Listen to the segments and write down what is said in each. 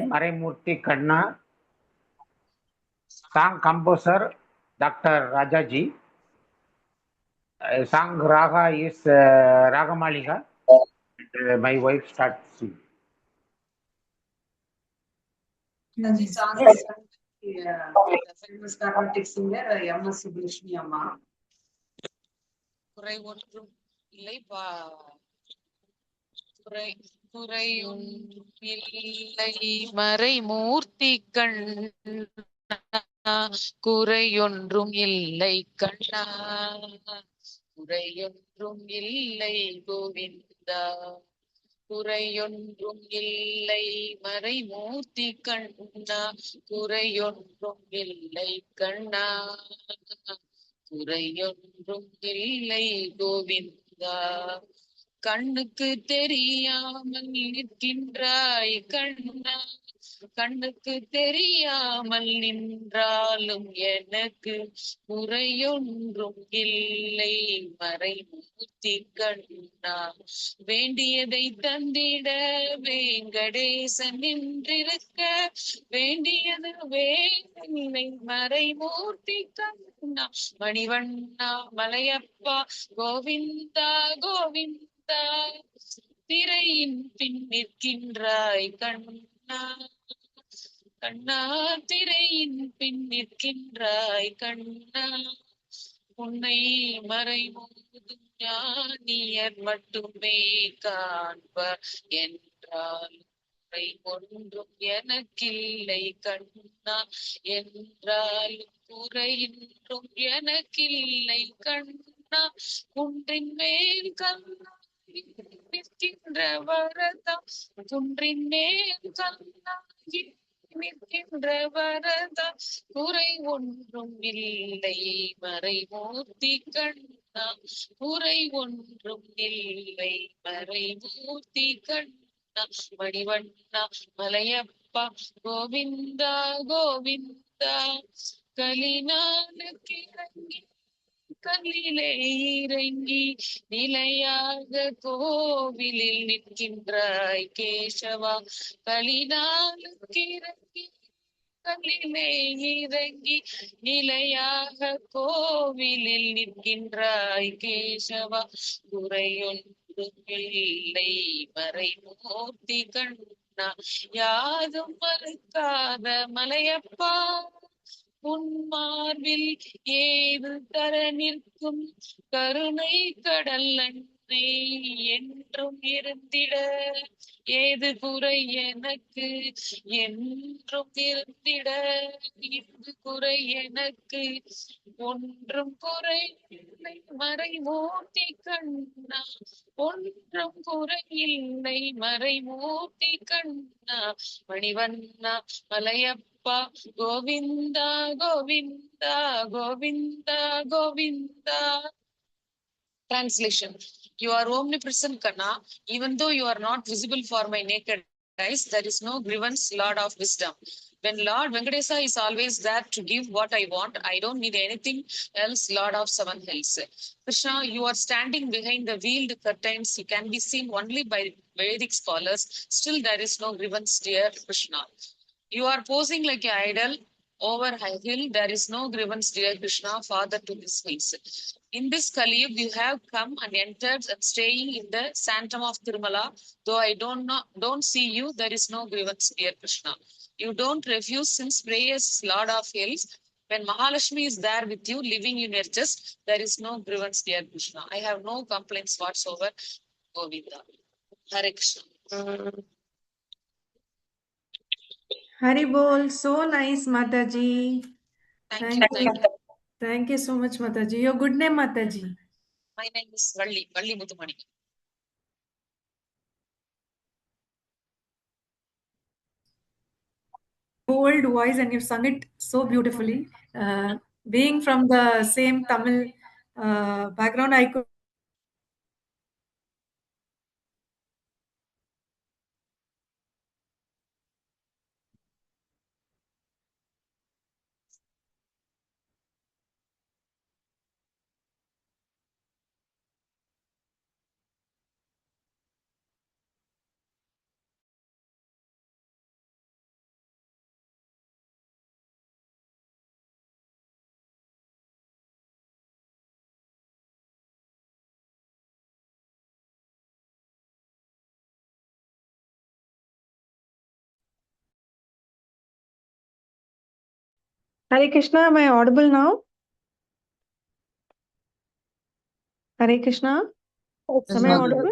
Maraimurthy Kanna, song composer Dr. Rajaji. Song Raga is Ragamalika. My wife starts singing. The song is the famous Carnatic singer M.S. Subbulakshmi Amma. குறை ஒன்றும் இல்லை குறையும் இல்லை மறைமூர்த்தி கண்ணா குறையொன்றும் இல்லை கண்ணா குறையொன்றும் இல்லை கோவிந்தா குறையொன்றும் இல்லை மறைமூர்த்தி கண்ணா குறையொன்றும் இல்லை கண்ணா குறையொன்றும் இல்லை கோவிந்தா கண்ணுக்கு தெரியாமல் நிற்கின்றாய் கண்ணா கண்ணுக்கு தெரியாமல் நின்றாலும் எனக்கு குறையொன்றும் இல்லை மறைமூர்த்தி கண்ணா வேண்டியதை தந்திட வேங்கடேசன் நின்றிருக்க வேண்டியது வேலை மறைமூர்த்தி கண்ணா மணிவண்ணா மலையப்பா கோவிந்தா கோவிந்தா திரையின் பின் நிற்கின்றாய் கண்ணா கண்ணா திரையின் பின் நிற்கின்றாய் கண்ணா உன்னை மறைமூதும் ஞானியர் மட்டுமே காண்பர் என்றால் குறை ஒன்றும் எனக்கில்லை கண்ணா என்றாலும் குறையின்றும் எனக்கில்லை கண்ணா குன்றின் மேல் கண்ணா நிற்கின்ற வரதா குன்றின் மேல் கண்ணா நிற்கின்ற வரதா குறை ஒன்றும் இல்லை மறைமூர்த்தி கண்ணா குறை ஒன்றும் இல்லை மறைமூர்த்தி கண்ணா மணிவண்ணா மலையப்பா கோவிந்தா கோவிந்தா கலினானுக்கு இறங்கி கல்லிலே இறங்கி நிலையாக கோவிலில் நிற்கின்றாய் கேசவா கலினானுக்கு இறங்கி கல்லிலே இறங்கி நிலையாக கோவிலில் நிற்கின்றாய் கேசவா குறையொன்றும் இல்லை மறைமூர்த்தி கண்ணா யாதும் மறுக்காத மலையப்பா உன் மார்பில் ஏது தர நிற்கும் கருணை கடல் அன்னை என்றும் இருந்திட ஏது குறை எனக்கு என்றும் இருந்திட இது குறை எனக்கு ஒன்றும் குறை இல்லை மறைமூர்த்தி கண்ணா ஒன்றும் குறை இல்லை மறைமூர்த்தி கண்ணா மணிவண்ணா Malayappa Govinda Govinda Govinda Govinda. Translation: You are omnipresent, Kanna. Even though you are not visible for my naked eyes, there is no grievance, Lord of wisdom. When Lord Venkatesa is always there to give what I want, I don't need anything else, Lord of seven hills. Krishna, you are standing behind the veiled curtains. You can be seen only by Vedic scholars. Still, there is no grievance, dear Krishna. You are posing like an idol over a hill. There is no grievance, dear Krishna, father to this hills. In this Kaliyug, you have come and entered and staying in the sanctum of Tirumala. Though I don't see you, there is no grievance, dear Krishna. You don't refuse since prayers, Lord of hills. When Mahalakshmi is there with you, living in your chest, there is no grievance, dear Krishna. I have no complaints whatsoever, Govinda. Hare Krishna. Hari Bol, so nice, Mataji. Thank you. Thank you so much, Mataji. Your good name, Mataji? My name is Valli Muthumani. Bold voice, and you sung it so beautifully. Being from the same Tamil background, I could Hare Krishna, am I audible now? Hare Krishna, am I audible?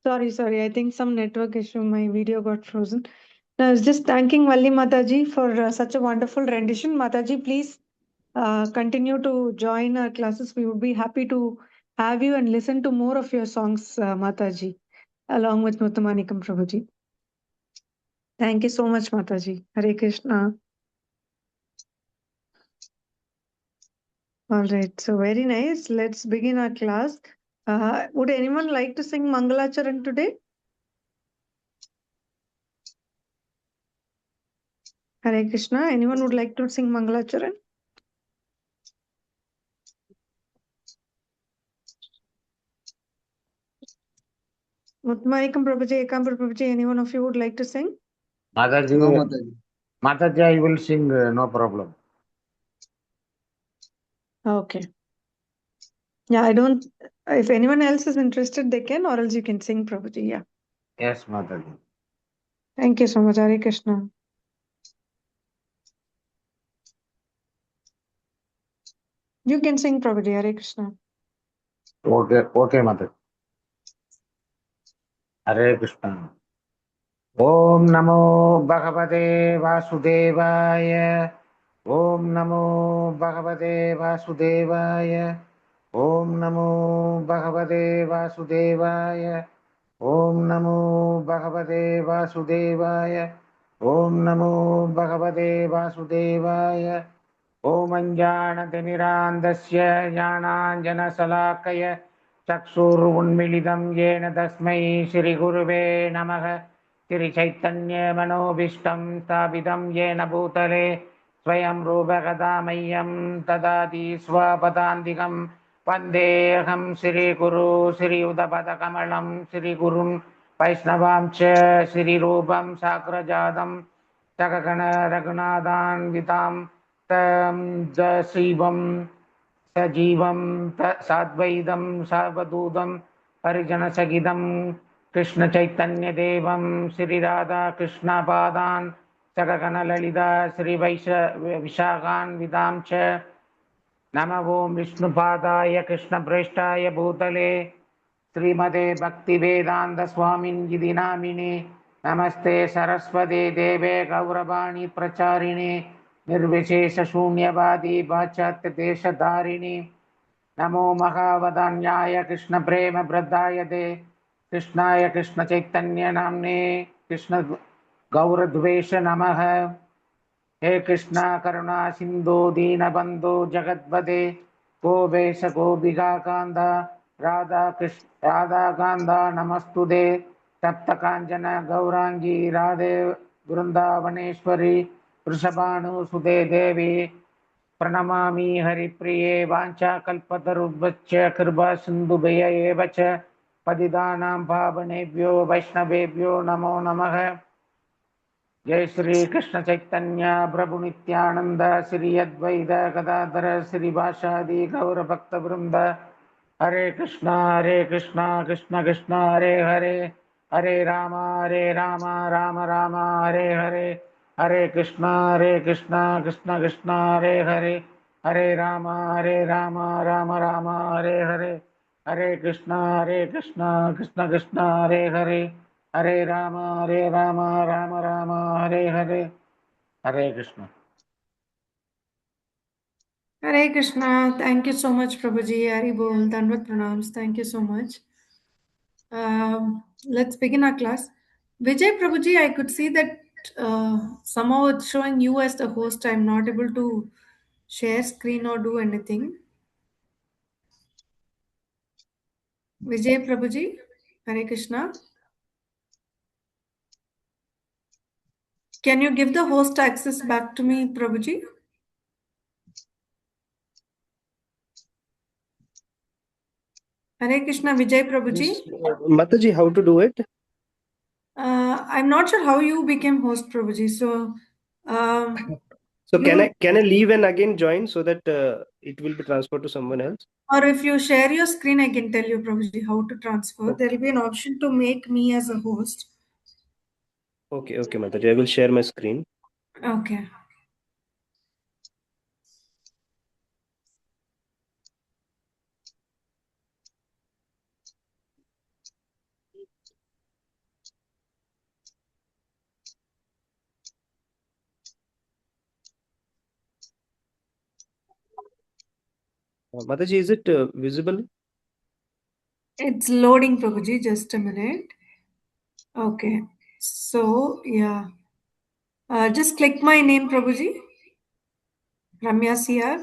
Sorry. I think some network issue. My video got frozen. I was just thanking Valli Mataji for such a wonderful rendition. Mataji, please continue to join our classes. We would be happy to have you and listen to more of your songs, Mataji, along with Muttamanikam Prabhuji. Thank you so much, Mataji. Hare Krishna. All right, so very nice. Let's begin our class. Would anyone like to sing Mangalacharan today? Hare Krishna. Anyone would like to sing Mangalacharan? Muttamanikam Prabhuji, Ekambara Prabhuji, any one of you would like to sing? Mataji, No, Mataji. Mataji, I will sing, no problem. Okay. Yeah, I don't. If anyone else is interested, they can, or else you can sing, Prabhuji. Yeah. Yes, Mataji. Thank you so much, Hare Krishna. You can sing, Prabhuji. Hare Krishna. Okay, Mataji. Hare Krishna. Om Namo Bhagavate Vasudevaya. Om Namo Bhagavate Vasudevaya. Om Namo Bhagavate Vasudevaya. Om Namo Bhagavate Vasudevaya. Om Namo Bhagavate Vasudevaya. Om Anjanatimirandasya Jnananjanasalakaya Chaksurunmilidam Yena Tasmai Shri Guruve Namaha Shri Chaitanya Manobishtam Sthapitam Yena Bhutale Swayam Rupakadamayam Tadati Swapadantikam Vandeham Shri Guru Shri Udapadakamalam Shri Gurun Vaishnavam Cha Shri Rupam Sakrajadam Takakana Raghunadan Vitam Tam Jasivam Sajivam Sadvaidam Savadudam Harijana Sagidam Krishna Chaitanya Devam Sri Radha Krishna Padan Sakakana Lalita Sri Vishakan Vidam Cha Namavo Vishnu Padaya Krishna Prestaya Bhutale Srimade Bhakti Vedanta Swamin Gidinamine Namaste Saraswate Deve Gauravani Pracharini Nirvishesha Shunyavadi Bhachatta Desha Dharini Namo Mahavadanyaya Krishna Prema Pradaya De Krishnaya Krishna Chaitanya Namne Krishna Gauradvesha Namaha हे कृष्णा करुणा सिंधु दीनबंधु जगद्पते गोपेश गोपिका कांदा राधा कांदा नमस्तुते सप्त कांचन गौरांगी राधे वृंदावनेश्वरी वृषभानुसुते देवी प्रणमामि हरिप्रिये वाञ्छा कल्पतरुभ्यश्च कृपा सिन्धुभ्य एव च पतितानां पावनेभ्यो वैष्णवेभ्यो नमो नमः जय श्री कृष्ण चैतन्य प्रभु नित्यानंद श्री अद्वैत गदाधर श्रीवासादि गौर भक्त वृंद हरे कृष्णा कृष्ण कृष्ण हरे हरे राम राम राम हरे हरे हरे कृष्णा कृष्ण कृष्ण हरे Ram Ram Ram Hare Hare Hare Krishna Krishna Krishna Hare Hare Ram Ram Ram Hare Hare Hare Krishna Hare Krishna. Thank you so much, Prabhuji. Hari Bol. Dandavat Pranams. Thank you so much. Let's begin our class. Vijay Prabhuji, I could see that somehow it's showing you as the host. I'm not able to share screen or do anything. Vijay Prabhuji, Hare Krishna. Can you give the host access back to me, Prabhuji? Hare Krishna, Vijay Prabhuji. Yes, Mataji, how to do it? I'm not sure how you became host, Prabhuji. So, So you, can I leave and again join so that it will be transferred to someone else? or if you share your screen, I can tell you, Prabhuji, how to transfer. There will be an option to make me as a host. Okay, Mataji, I will share my screen. Okay. Mataji, is it visible? It's loading, Prabhuji. Just a minute. Okay. So, yeah. Just click my name, Prabhuji. Ramya CR.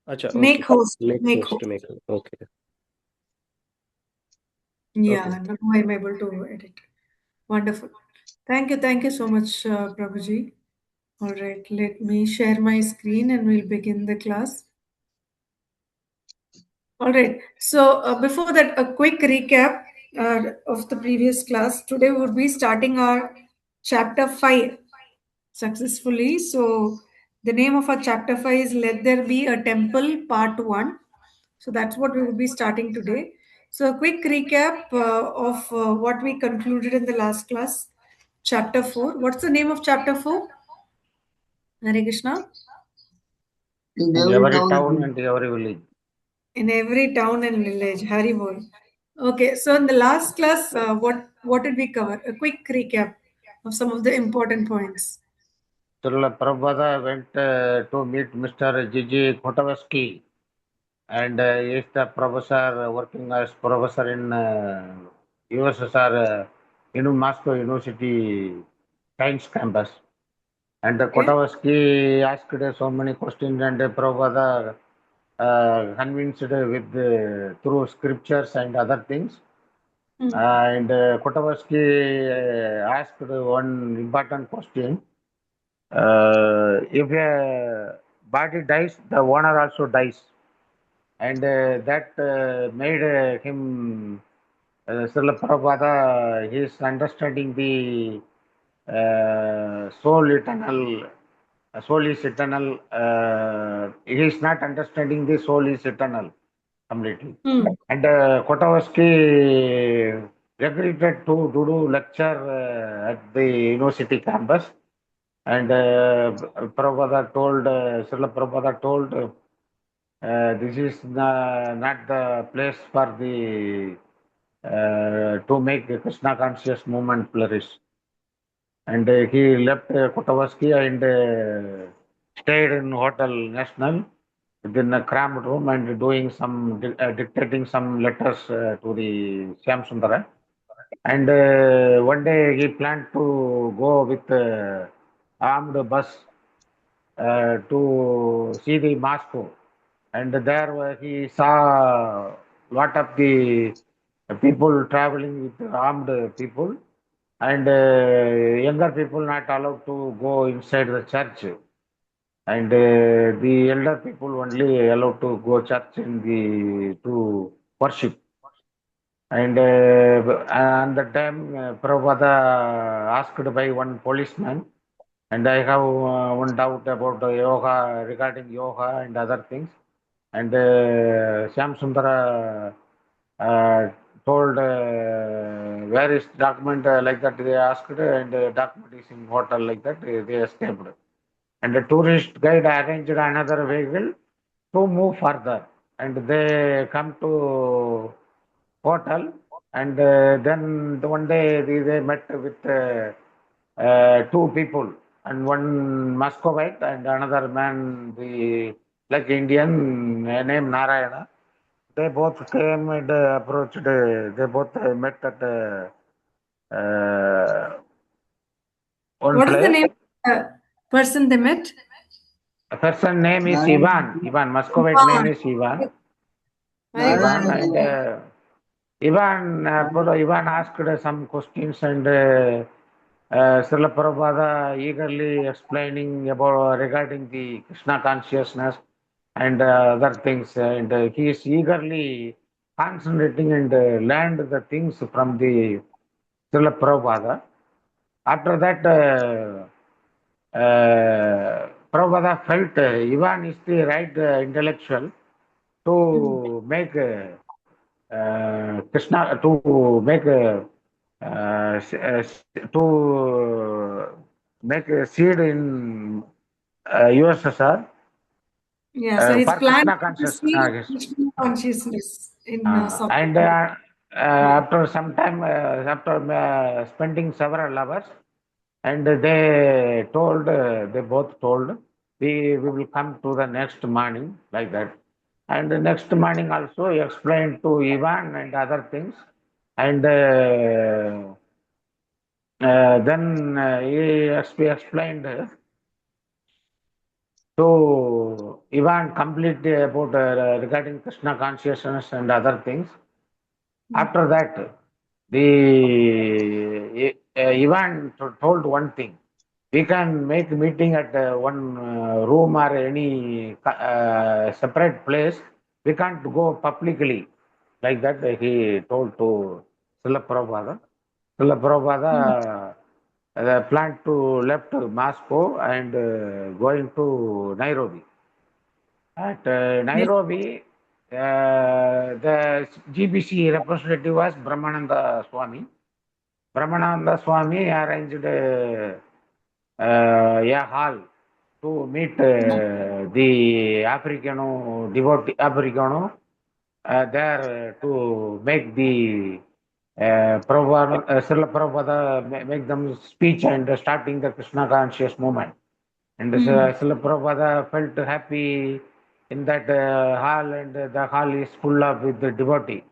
Acha, Make okay. host. Make Make host host. to make. Okay. Yeah, Okay. now I'm able to edit. Wonderful. Thank you so much, Prabhuji. All right, let me share my screen and we'll begin the class. All right, so before that, a quick recap of the previous class. Today we would be starting our chapter 5 successfully. So the name of our chapter 5 is Let There Be a Temple Part 1. So that's what we will be starting today. So a quick recap of what we concluded in the last class. Chapter 4. What's the name of chapter 4? Hare Krishna. In In every every town, town and every village. In every town and village. Hari Bol. Okay, so in the last class, what did we cover? A quick recap of some of the important points. Srila Prabhupada went to meet Mr. Gigi Kotowski, and he is the professor working as professor in USSR, Moscow University Science Campus. And Okay. Kotowski asked so many questions, and Prabhupada convinced with through scriptures and other things. Hmm. And Kotowski asked one important question. If a body dies, the owner also dies. And that made him, Srila Prabhupada, he is understanding the soul is eternal. He is not understanding the soul is eternal completely. Hmm. And Kotowski agreed to do lecture at the university campus. And Prabhupada told, Srila Prabhupada told, this is not the place for the to make the Krishna conscious movement flourish. And he left Kotowski and stayed in Hotel National within a cramped room and doing some dictating some letters to the Shyam Sundara. And one day he planned to go with armed bus to see the Moscow. And there he saw lot of the people traveling with armed people, and younger people not allowed to go inside the church, and the elder people only allowed to go church in the to worship. And on the time, Prabhupada asked by one policeman, and I have one doubt about the yoga regarding yoga and other things. And Shyam Sundara told where is document like that they asked, and document is in hotel like that they escaped. And the tourist guide arranged another vehicle to move further, and they come to hotel, and then one day they met with two people, and one Muscovite and another man, the like Indian named Narayana. They both came and approached. They both met at one What is the place. name of the person they met? The person name is Narayana, Ivan. Ivan. Muscovite name Ivan. is Ivan. Very good. Ivan Narayana and Deva. Ivan asked some questions, and Srila Prabhupada eagerly explaining about regarding the Krishna consciousness and other things, and he is eagerly concentrating and learned the things from the Srila Prabhupada. After that, Prabhupada felt Ivan is the right intellectual Hmm. to make Krishna to make to make a seed in USSR Yeah, so he's for planning Krishna to conscious. see Yes. Krishna consciousness in South And India. after some time, after spending several hours, and they told, they both told, we will come to the next morning, like that. And the next morning also he explained to Ivan and other things. And then he explained to Ivan completely about regarding Krishna consciousness and other things. After that, the Ivan told one thing. We can make meeting at one room or any separate place. We can't go publicly. Like that, he told to Srila Prabhupada. Srila Prabhupada planned to left Moscow and going to Nairobi. At Yes. Nairobi, the GBC representative was Brahmananda Swami. Brahmananda Swami arranged a hall to meet the Africano devotee, Africano there to make the Prabhupada, Srila Prabhupada make them speech and starting the Krishna conscious movement. And Srila Prabhupada felt happy in that hall, and the hall is full of with the devotee.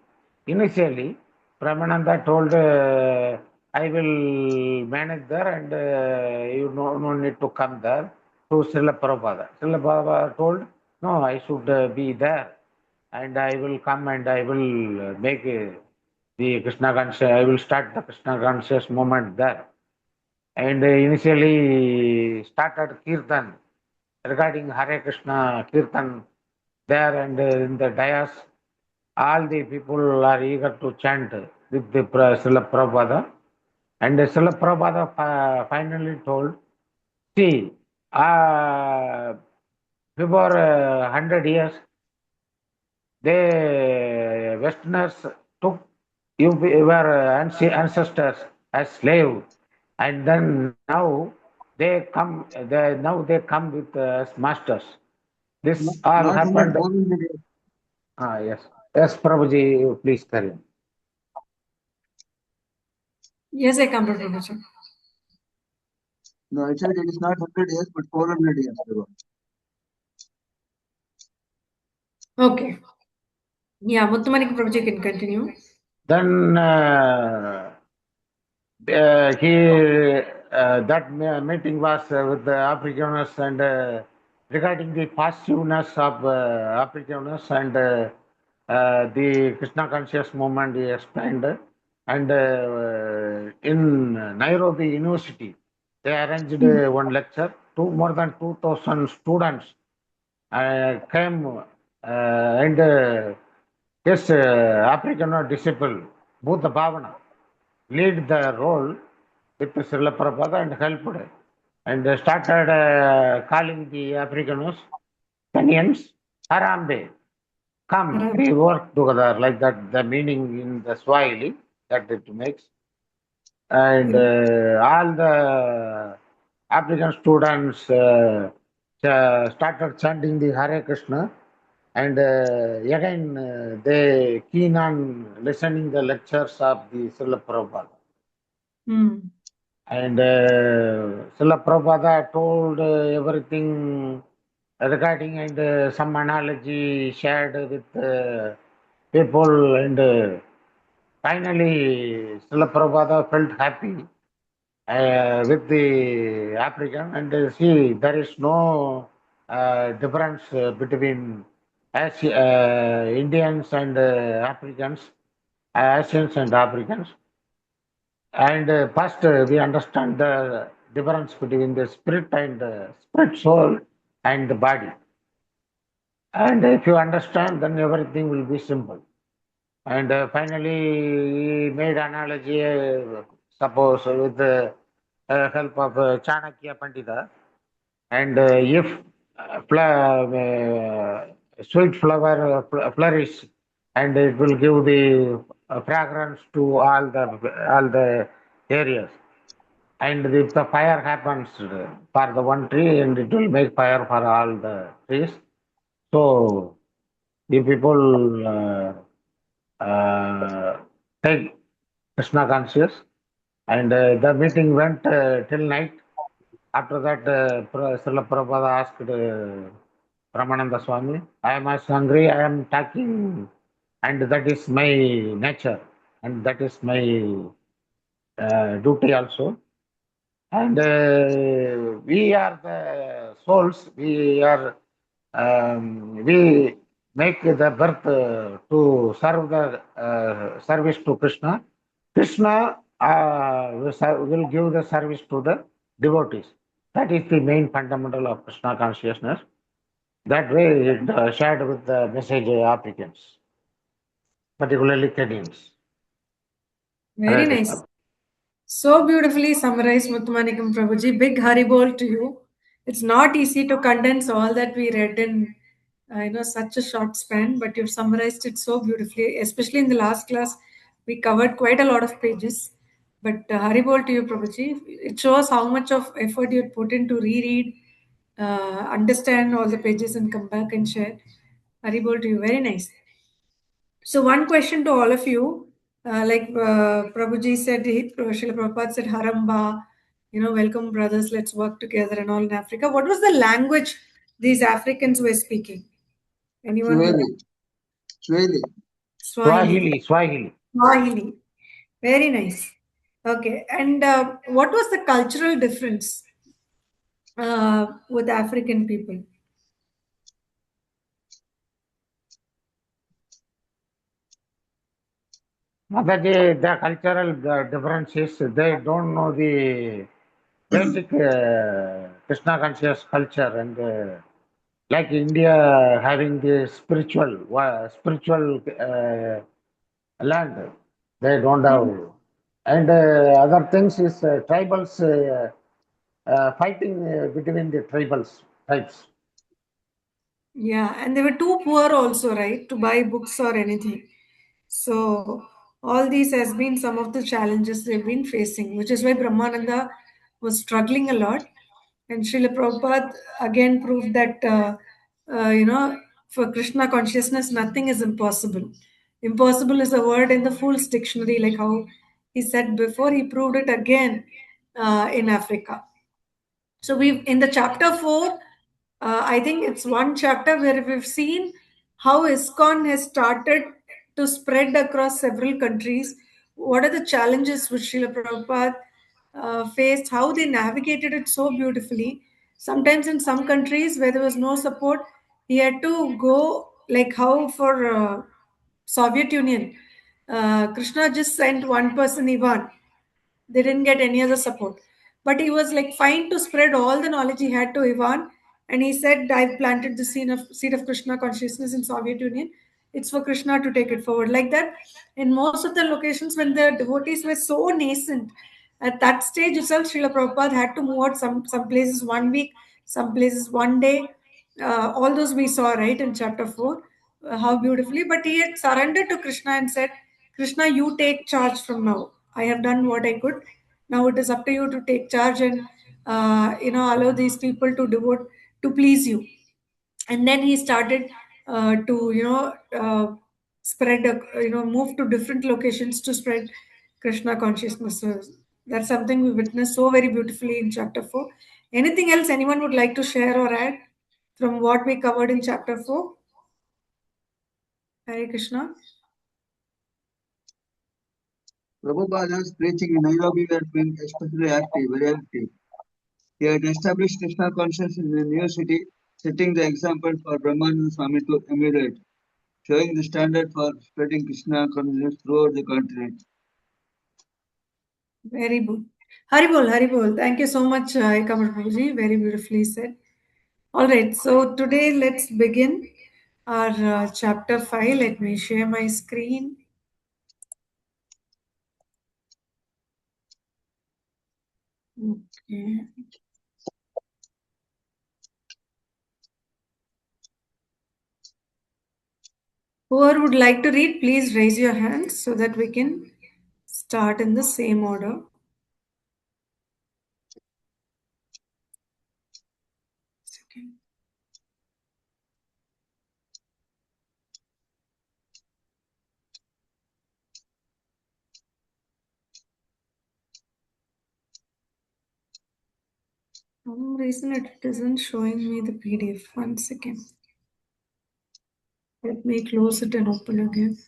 Initially, Brahmananda told, I will manage there and you no need to come there to Srila Prabhupada. Srila Prabhupada told, no, I should be there and I will come and I will make the Krishna conscious, I will start the Krishna conscious movement there. And initially started Kirtan regarding Hare Krishna Kirtan there, and in the dais, all the people are eager to chant with the Srila Prabhupada. And Srila Prabhupada finally told, see, before 100 years, the Westerners took your ancestors as slave, and then now they come with as masters. This all Not 100, happened. 400 years. Yes, yes, Prabhuji, you please carry on. Yes, I come to Prabhuji. No, I said it is not 100 years, but 400 years ago. Okay. Yeah, Muthumanik Prabhuji can continue. Then that meeting was with the Afrikaners and regarding the positiveness of Afrikaners and the Krishna conscious movement he explained. And in Nairobi University, they arranged one lecture. More than 2,000 students came and his African disciple, Buddha Bhavana, lead the role with Srila Prabhupada and helped. And they started calling the Africanus, Kenyans, Harambe, come, we work together, like that, the meaning in the Swahili that it makes. And all the African students started chanting the Hare Krishna, and again they keen on listening the lectures of the Srila Prabhupada. And Srila Prabhupada told everything regarding, and some analogy shared with people, and finally Srila Prabhupada felt happy with the African, and see, there is no difference between Indians and Africans, Asians and Africans. And first, we understand the difference between the spirit and spirit soul and the body. And if you understand, then everything will be simple. And finally, he made analogy, suppose with the help of Chanakya Pandita. And if sweet flower flourish, and it will give the fragrance to all the areas. And if the fire happens for the one tree, and it will make fire for all the trees. So the people take Krishna conscious, and the meeting went till night. After that, Srila Prabhupada asked Brahmananda Swami. I am as hungry, I am talking, and that is my nature, and that is my duty also. And we are the souls. We make the birth to serve the service to Krishna. Krishna will give the service to the devotees. That is the main fundamental of Krishna consciousness. That way it shared with the message applicants, particularly Kenyans. Very nice. So beautifully summarized, Muthumanikam Prabhuji. Big Haribol to you. It's not easy to condense all that we read in such a short span, but you've summarized it so beautifully. Especially in the last class, we covered quite a lot of pages. But Haribol to you, Prabhuji. It shows how much of effort you had put in to reread, understand all the pages, and come back and share. Haribol to you. Very nice. So one question to all of you, Prabhuji said, Srila Prabhupada said, Haramba, welcome brothers, let's work together and all in Africa. What was the language these Africans were speaking? Anyone? Swahili. Swahili. Swahili. Swahili. Very nice. Okay. And what was the cultural difference with African people? Mataji, the cultural differences, they don't know the basic Krishna conscious culture, and like India having the spiritual land, they don't have. And other things is tribals fighting between the tribes. Yeah, and they were too poor also, right, to buy books or anything. So all these has been some of the challenges they've been facing, which is why Brahmananda was struggling a lot. And Srila Prabhupada again proved that, for Krishna consciousness, nothing is impossible. Impossible is a word in the Fool's Dictionary, like how he said before, he proved it again in Africa. So we've in the chapter 4, I think it's one chapter where we've seen how ISKCON has started to spread across several countries. What are the challenges which Srila Prabhupada faced, how they navigated it so beautifully. Sometimes in some countries where there was no support, he had to go, like how for Soviet Union, Krishna just sent one person, Ivan. They didn't get any other support. But he was like fine to spread all the knowledge he had to Ivan. And he said, I've planted the seed of Krishna consciousness in Soviet Union. It's for Krishna to take it forward. Like that, in most of the locations when the devotees were so nascent, at that stage itself, Srila Prabhupada had to move out some places 1 week, some places 1 day. All those we saw, right, in chapter 4, how beautifully. But he had surrendered to Krishna and said, Krishna, you take charge from now. I have done what I could. Now it is up to you to take charge and allow these people to devote to please you. And then he started to spread move to different locations to spread Krishna consciousness. So that's something we witnessed so very beautifully in chapter 4. Anything else anyone would like to share or add from what we covered in chapter 4? Hare Krishna. Prabhupada's preaching in Nairobi were being especially active, very active. He had established Krishna consciousness in a new city, setting the example for Brahmananda Swami to emulate, showing the standard for spreading Krishna consciousness throughout the continent. Very good. Haribol, Haribol. Thank you so much, Kamar Prabhuji. Very beautifully said. All right. So today let's begin our chapter 5. Let me share my screen. Okay. Whoever would like to read, please raise your hands so that we can start in the same order. Second. For some reason it isn't showing me the PDF. 1 second. Let me close it and open again.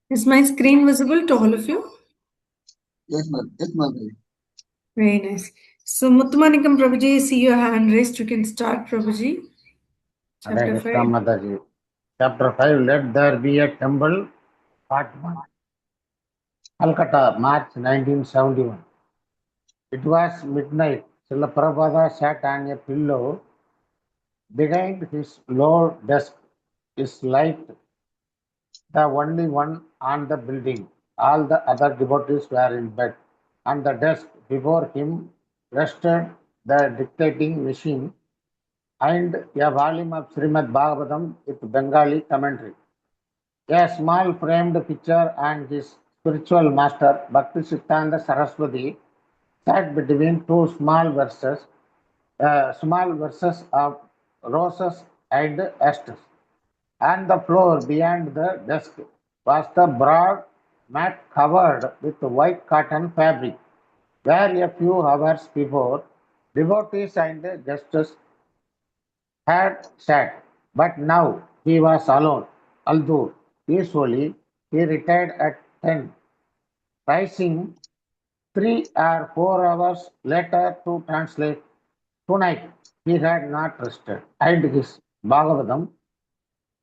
Is my screen visible to all of you? Yes, ma'am. Yes, Mataji. Very nice. So, Muthumanikam Prabhuji, see your hand raised. You can start, Prabhuji. Hare Chapter Krishna 5. Mataji. Chapter 5, Let There Be a Temple, Part 1. Calcutta, March 1971. It was midnight. Srila Prabhupada sat on a pillow behind his low desk. His light, the only one on the building. All the other devotees were in bed. On the desk before him rested the dictating machine and a volume of Srimad Bhagavatam with Bengali commentary. A small framed picture and his spiritual master, Bhakti Siddhanta Saraswati, sat between two small verses of roses and asters. On the floor beyond the desk was the broad mat covered with white cotton fabric, where a few hours before devotees and guests had sat. But now he was alone, although usually he retired at 10, rising 3 or 4 hours later to translate. Tonight he had not rested, and his Bhagavatam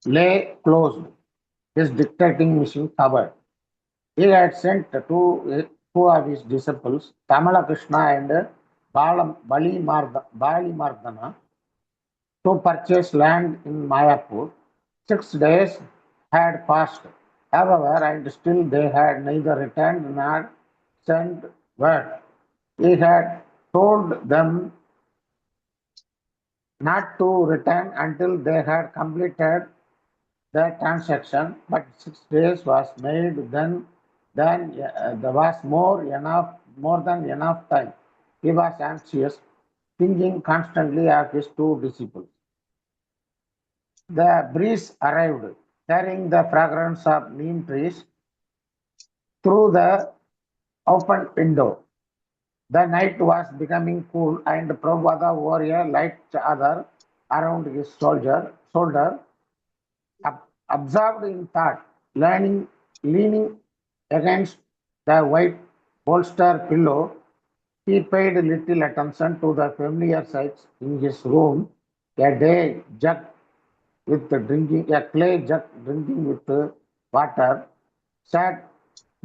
lay closed, his dictating machine covered. He had sent two of his disciples, Tamala Krishna and Bali Mardana, to purchase land in Mayapur. 6 days had passed, however, and still they had neither returned nor sent word. He had told them not to return until they had completed the transaction, but 6 days was made. Then there was more than enough time. He was anxious, thinking constantly of his two disciples. The breeze arrived, carrying the fragrance of neem trees through the open window. The night was becoming cool, and Prabhupada wore a light chadar around his shoulder, absorbed in thought, leaning against the white bolster pillow. He paid little attention to the familiar sights in his room. A day jug a clay jug drinking with water sat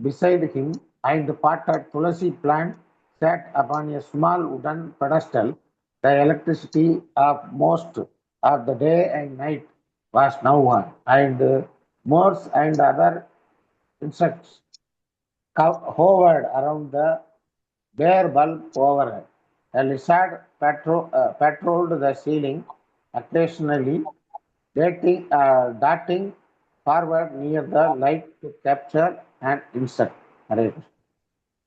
beside him, and the potted tulsi plant sat upon a small wooden pedestal. The electricity of most of the day and night was now on, and moths and other insects hovered around the bare bulb overhead. A lizard patrolled the ceiling occasionally, darting forward near the light to capture an insect. Hare Krishna.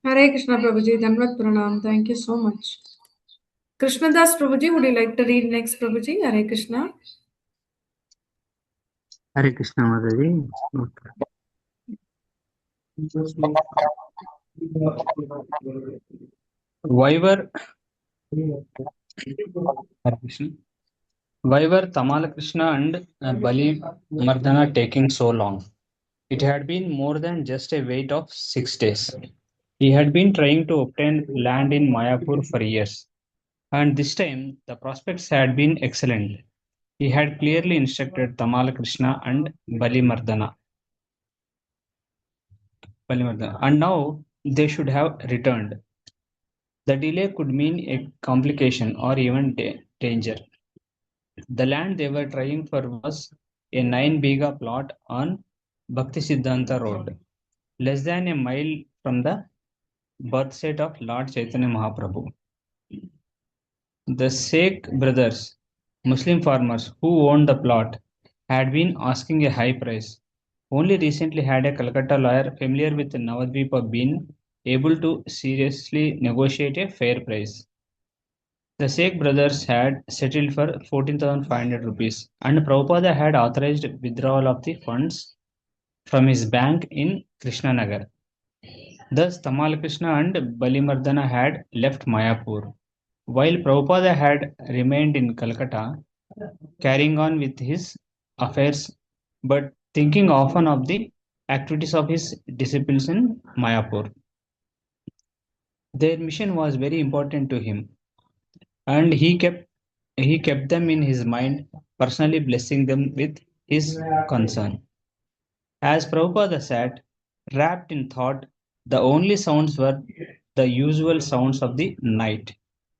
Hare Krishna Prabhuji, Dhanvat Pranam. Thank you so much. Krishnadas Prabhuji, would you like to read next, Prabhuji? Hare Krishna. Hare Krishna Mataji. Why were Hare Krishna? Why were Tamala Krishna and Bali Mardana taking so long? It had been more than just a wait of 6 days. He had been trying to obtain land in Mayapur for years, and this time the prospects had been excellent. He had clearly instructed Tamala Krishna and Bali Mardana, and now they should have returned. The delay could mean a complication or even danger. The land they were trying for was a 9 biga plot on Bhaktisiddhanta Road, less than a mile from the birthsite of Lord Chaitanya Mahaprabhu. The Sheikh brothers, Muslim farmers who owned the plot, had been asking a high price. Only recently had a Calcutta lawyer familiar with Navadvipa been able to seriously negotiate a fair price. The Sheikh brothers had settled for 14,500 rupees, and Prabhupada had authorized withdrawal of the funds from his bank in Krishnanagar. Thus, Tamal Krishna and Balimardana had left Mayapur, while Prabhupada had remained in Calcutta, carrying on with his affairs but thinking often of the activities of his disciples in Mayapur. Their mission was very important to him, and he kept them in his mind, personally blessing them with his concern. As Prabhupada sat, wrapped in thought, the only sounds were the usual sounds of the night: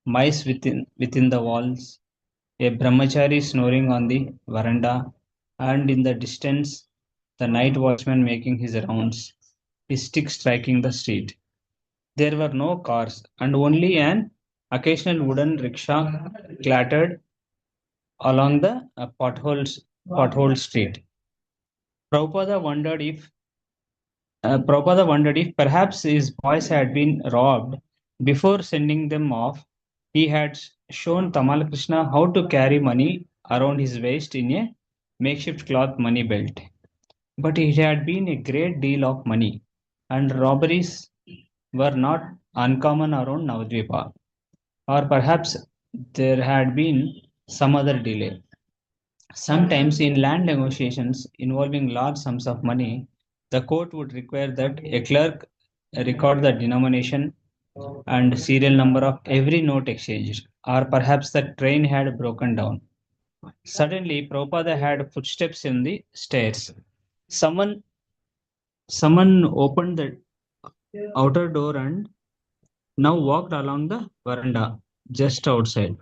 mice within the walls, a brahmachari snoring on the veranda, and in the distance the night watchman making his rounds, his stick striking the street. There were no cars, and only an occasional wooden rickshaw clattered along the pothole street. Prabhupada wondered if perhaps his boys had been robbed. Before sending them off, he had shown Tamal Krishna how to carry money around his waist in a makeshift cloth money belt. But it had been a great deal of money, and robberies were not uncommon around Navadvipa. Or perhaps there had been some other delay. Sometimes in land negotiations involving large sums of money, the court would require that a clerk record the denomination and serial number of every note exchanged, or perhaps the train had broken down. Suddenly, Prabhupada heard footsteps in the stairs. Someone, someone opened the outer door and now walked along the veranda just outside.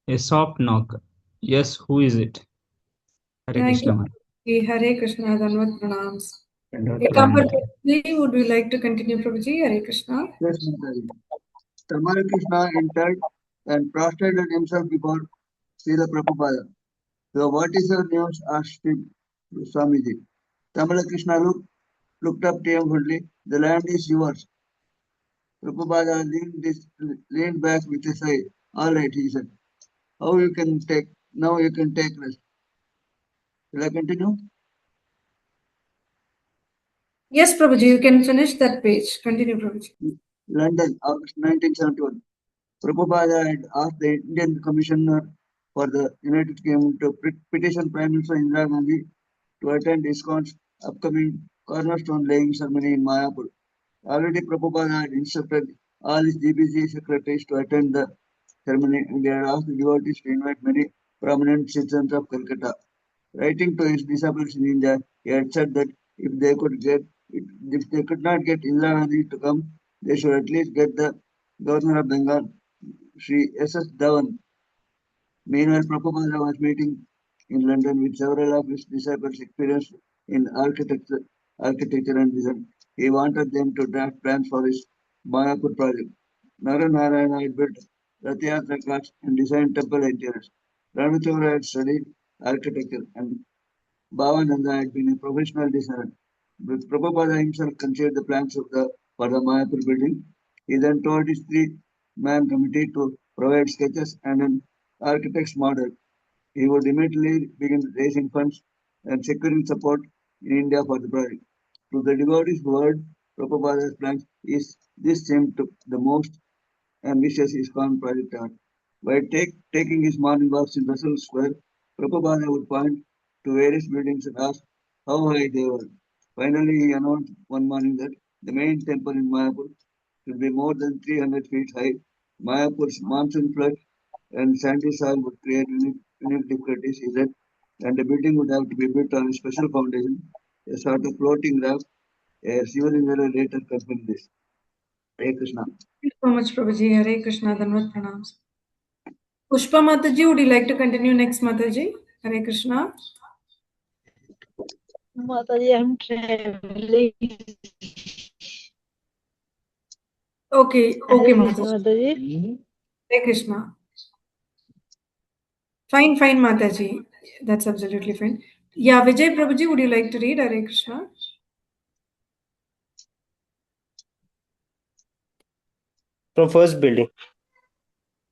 A soft knock. Yes, who is it? Hare Thank Krishna. you. Hare Krishna, Dhanvat Pranams. Dandavat Ekambar pranam. Prabhuji, would you like to continue, Prabhuji? Hare Krishna. Yes, Mataji. Tamal Krishna entered and prostrated himself before Srila Prabhupada. So, what is your news? Asked him Swamiji. Tamal Krishna looked up triumphantly. The land is yours. Prabhupada leaned back with a sigh. All right, he said. Now you can take rest. Will I continue? Yes, Prabhuji, you can finish that page. Continue, Prabhuji. London, August 1971. Prabhupada had asked the Indian Commissioner for the United Kingdom to petition Prime Minister Indira Gandhi to attend ISKCON's upcoming cornerstone laying ceremony in Mayapur. Already Prabhupada had instructed all his GBC secretaries to attend the ceremony, and he had asked the devotees to invite many prominent citizens of Calcutta. Writing to his disciples in India, he had said that if they could not get Indira Gandhi to come, they should at least get the Governor of Bengal, Sri S.S. Dhawan. Meanwhile, Prabhupada was meeting in London with several of his disciples experienced in architecture and design. He wanted them to draft plans for his Mayapur project. Narayana had built Rathayatra carts and designed temple interiors. Ramachandra had studied architecture, and Bhavananda had been a professional designer. With Prabhupada himself conceived the plans for the Mayapur building. He then told his three-man committee to provide sketches and an architect's model. He would immediately begin raising funds and securing support in India for the project. To the devotees who heard Prabhupada's plans, this seemed to the most ambitious ISKCON project ever. By taking his morning walks in Russell Square, Prabhupada would point to various buildings and ask how high they were. Finally, he announced one morning that the main temple in Mayapur should be more than 300 feet high. Mayapur's monsoon flood and sandy soil would create unique difficulties, he said, and the building would have to be built on a special foundation, a sort of floating raft. A civil engineer later confirmed this. Hare Krishna. Thank you so much, Prabhuji. Hare Krishna, Dhanvat Pranams. Pushpa Mataji, would you like to continue next, Mataji? Hare Krishna. Mataji, I'm traveling. Okay, Hare Mataji. Krishna, Mataji. Hare Krishna. Fine, Mataji. That's absolutely fine. Yeah, Vijay Prabhuji, would you like to read Hare Krishna? From first building.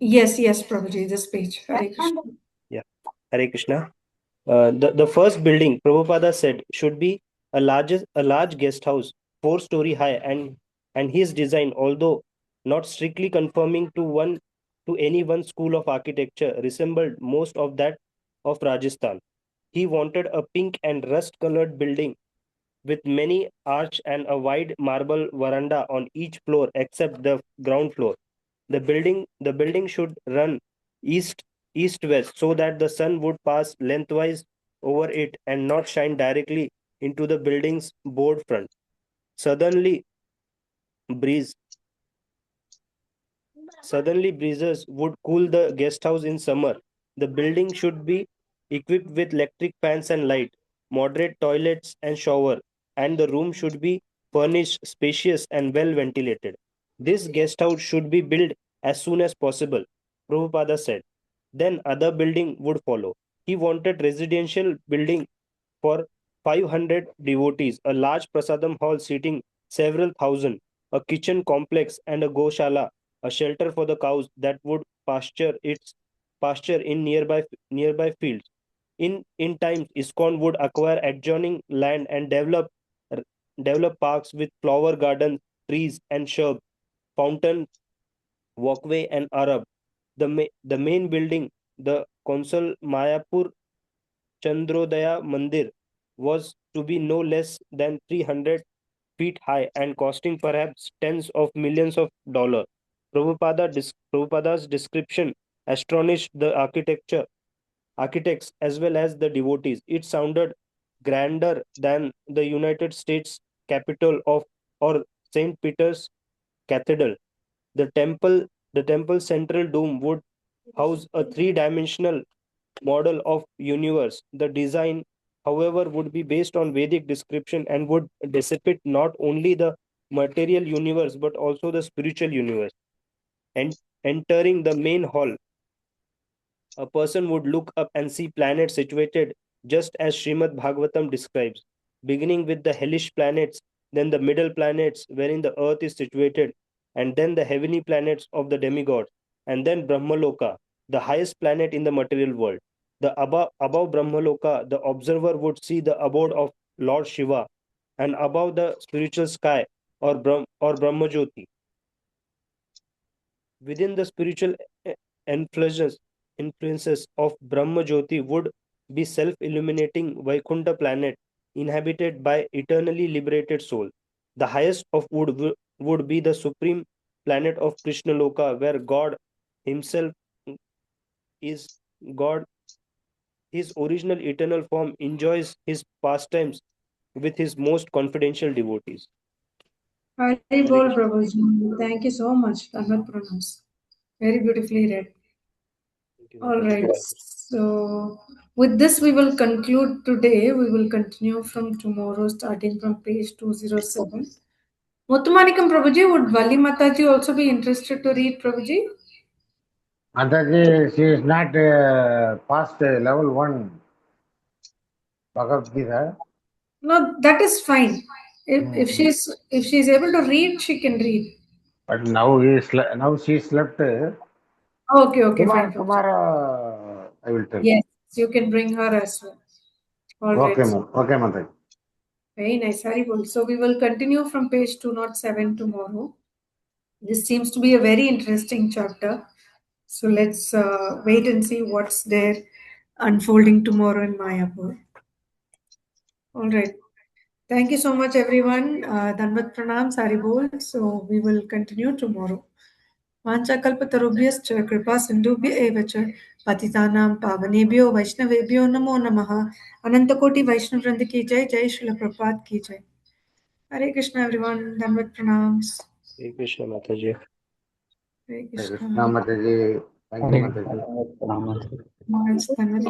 Yes, Prabhuji, this page. Hare Krishna. Yeah. Hare Krishna. The first building, Prabhupada said, should be a large guest house, 4 story high, and his design, although not strictly conforming to any one school of architecture, resembled most of that of Rajasthan. He wanted a pink and rust-colored building with many arch and a wide marble veranda on each floor except the ground floor. The building should run east west so that the sun would pass lengthwise over it and not shine directly into the building's board front. Suddenly breeze Suddenly, breezes would cool the guest house in summer. The building should be equipped with electric fans and light, moderate toilets and shower, and the room should be furnished, spacious, and well ventilated. This guest house should be built as soon as possible, Prabhupada said. Then other building would follow. He wanted residential building for 500 devotees, a large prasadam hall seating several thousand, a kitchen complex and a goshala, a shelter for the cows that would pasture in nearby fields. In time, ISKCON would acquire adjoining land and develop parks with flower gardens, trees and shrubs, fountain, walkway and Arab. The main building, the Consul Mayapur Chandrodaya Mandir, was to be no less than 300 feet high and costing perhaps tens of millions of dollars. Prabhupada's description astonished the architects as well as the devotees. It sounded grander than the United States Capitol of or St. Peter's Cathedral. The temple central dome would house a three-dimensional model of universe. The design, however, would be based on Vedic description and would dissipate not only the material universe but also the spiritual universe. And entering the main hall, a person would look up and see planets situated just as Srimad Bhagavatam describes, beginning with the hellish planets, then the middle planets wherein the earth is situated, and then the heavenly planets of the demigods, and then Brahmaloka, the highest planet in the material world. Above Brahmaloka, the observer would see the abode of Lord Shiva, and above the spiritual sky or Brahmajyoti. Within the spiritual influences of Brahma Jyoti would be self-illuminating Vaikuntha planet inhabited by eternally liberated soul. The highest of would be the supreme planet of Krishna Loka, where God himself is God. His original eternal form enjoys his pastimes with his most confidential devotees. Hari Hare Bol, Krishna. Prabhuji. Thank you so much. Dhanvat pranams. Very beautifully read. Thank you, All Mataji. right. So, with this, we will conclude today. We will continue from tomorrow, starting from page 207. Muthumanikam Prabhuji, would Vali Mataji also be interested to read, Prabhuji? Mataji, she is not past level 1 Bhagavad Gita. No, that is fine. If Mm. she's able to read, she can read. But now she slept. Okay, fine, Prabhuji. Tomorrow I will tell. Yes, you can bring her as well. All right. Okay, Mataji. Very nice, Haribol. So we will continue from page 207 tomorrow. This seems to be a very interesting chapter. So let's wait and see what's there unfolding tomorrow in Mayapur. All right. Thank you so much, everyone. Dhanvat pranam, Haribol. So we will continue tomorrow. वाञ्छाकल्पतरुभ्यश्च कृपा सिन्धुभ्य एव च पतितानां पावनेभ्यो वैष्णवेभ्यो नमो नमः अनंतकोटि वैष्णव वृंद की जय जय श्रील प्रभुपाद की जय हरे कृष्ण एवरीवन धन्यवाद प्रणाम्स Hare Krishna, Mataji. Hare Hare Krishna Krishna, Mataji. Thank you, Mataji. Hare Krishna. धन्यवाद